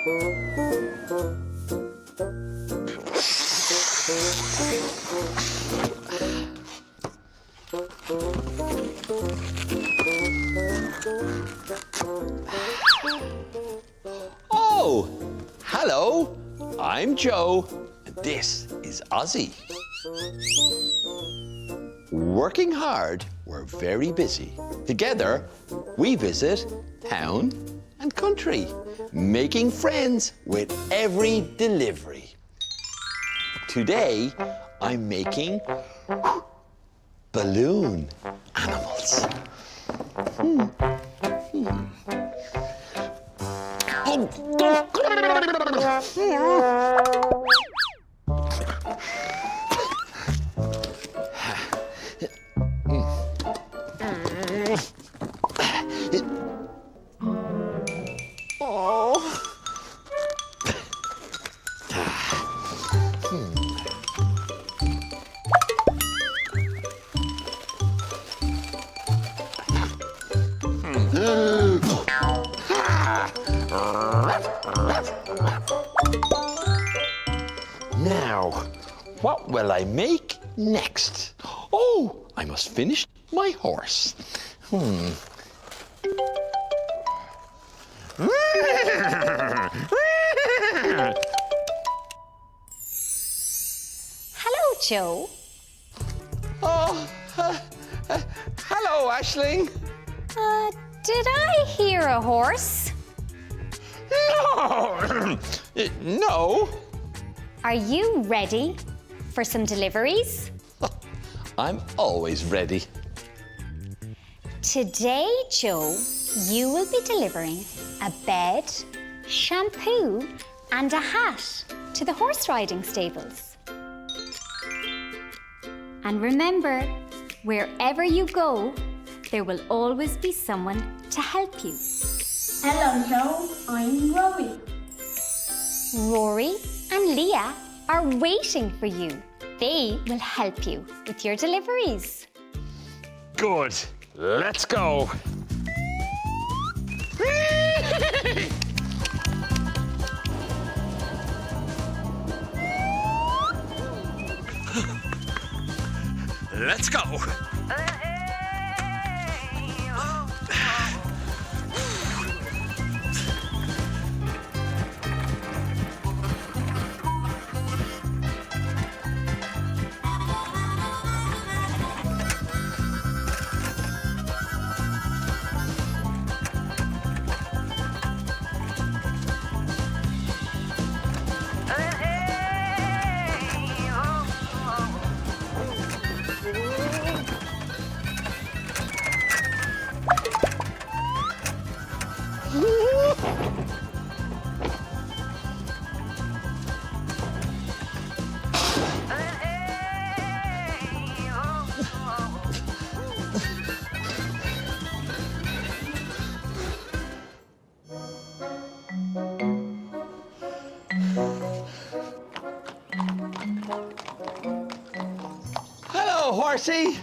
Oh, hello. I'm Joe, and this is Ozzy. Working hard, we're very busy. Together, we visit town and country, making friends with every delivery. Today, I'm making balloon animals. Now, what will I make next? Oh, I must finish my horse. Hello, Joe. Oh, hello, Aisling. Did I hear a horse? No, no. Are you ready for some deliveries? I'm always ready. Today, Joe, you will be delivering a bed, shampoo, and a hat to the horse riding stables. And remember, wherever you go, there will always be someone to help you. Hello, Joe. I'm Rory. Rory and Leah are waiting for you. They will help you with your deliveries. Good. Let's go. Let's go. Hello, horsey.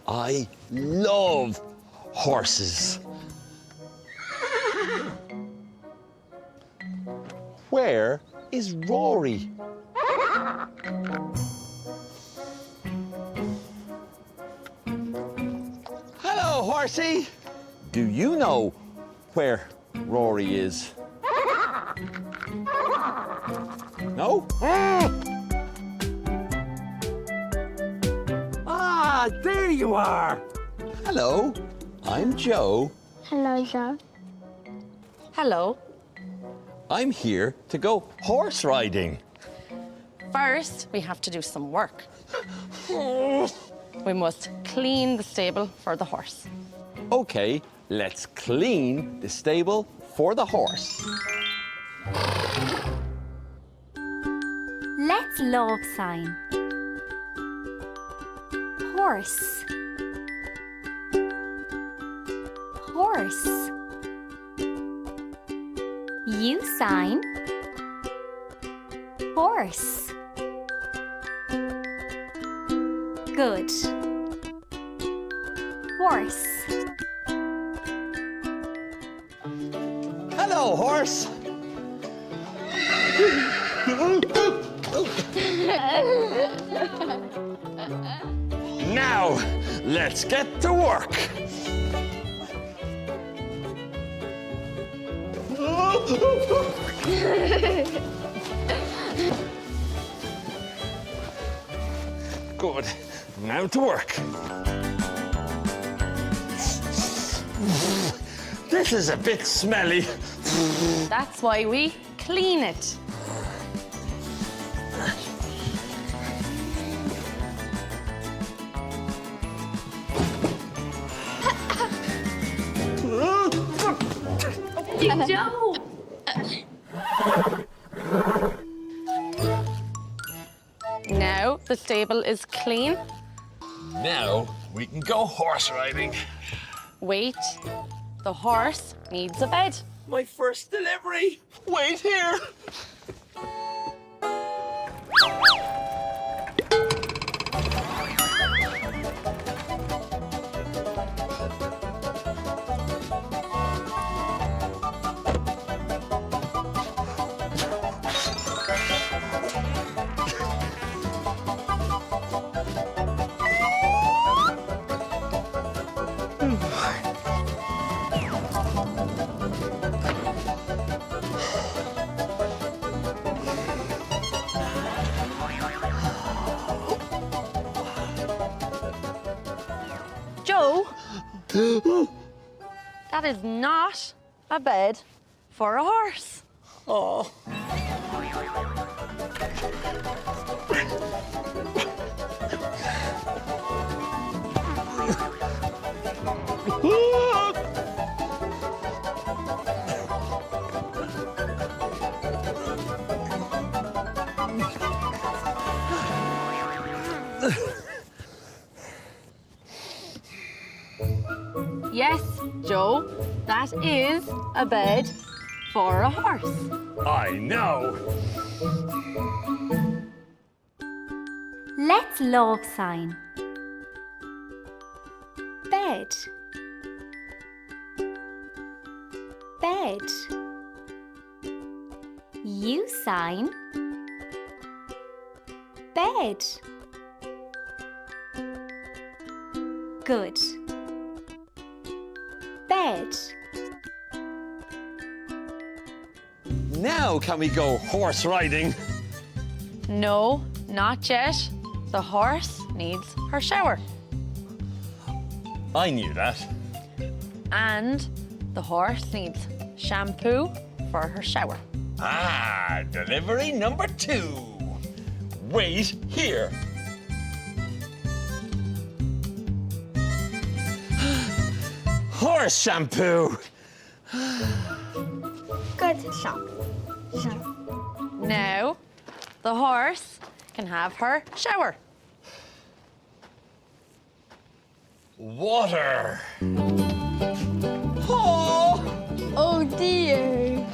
I love horses. Where is Rory? Hello, horsey. Do you know where Rory is? No? Ah, there you are. Hello, I'm Joe. Hello, Joe. Hello. I'm here to go horse riding. First, we have to do some work. We must clean the stable for the horse. Okay, let's clean the stable for the horse. Let's love sign. Horse. Horse. You sign. Horse. Good. Horse. Hello, horse. Now, let's get to work. Good. Now to work. This is a bit smelly. That's why we clean it. Joe! Now the stable is clean. Now we can go horse riding. Wait, the horse needs a bed. My first delivery. Wait here. Joe, that is not a bed for a horse. Oh. Yes, Joe, that is a bed for a horse. I know. Let's love sign. Bed. Bed. You sign. Bed. Good. Bed. Now can we go horse riding? No, not yet. The horse needs her shower. I knew that. And the horse needs shampoo for her shower. Ah, delivery number 2. Wait here. Horse shampoo. Good shop. Now, the horse can have her shower. Water. Oh. Oh dear.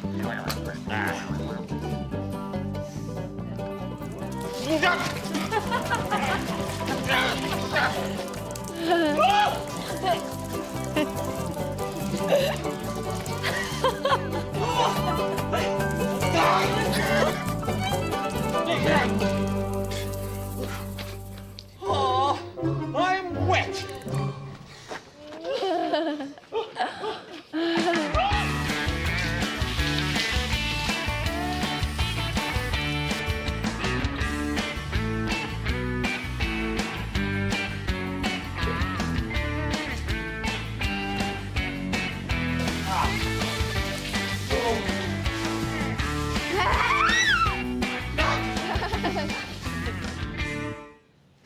Oh, I'm wet.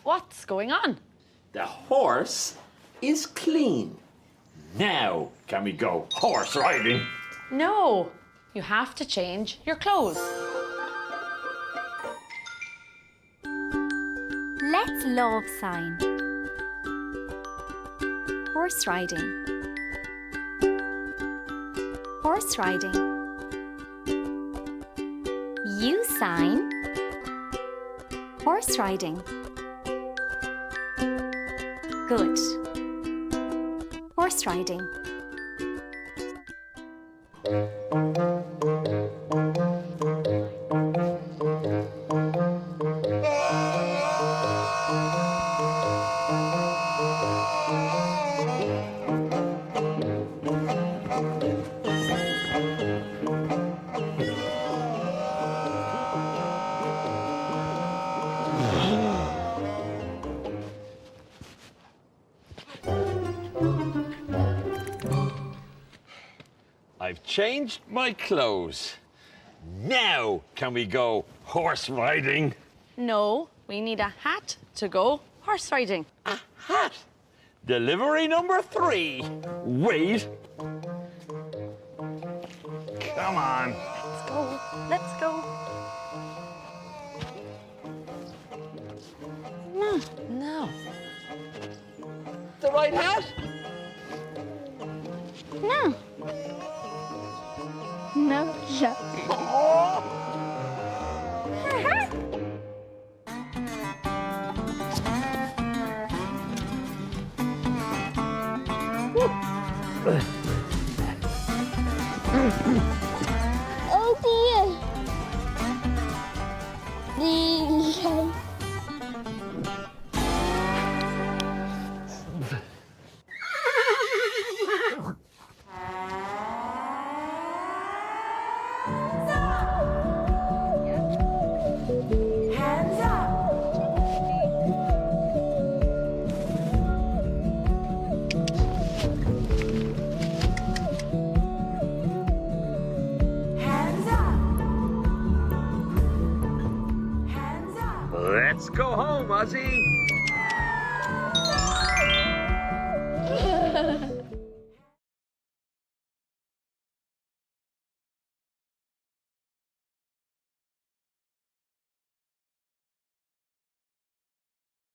What's going on? The horse is clean. Now can we go horse riding? No, you have to change your clothes. Let's love sign. Horse riding. Horse riding. You sign. Horse riding. Good. Horse riding. I've changed my clothes. Now can we go horse riding? No, we need a hat to go horse riding. A hat? Delivery number 3. Wait. Come on. Let's go. Let's go. No. No. The right hat? No. No, yeah. Oh dear. The Hands up! Hands up! Hands up! Let's go home, Ozzy.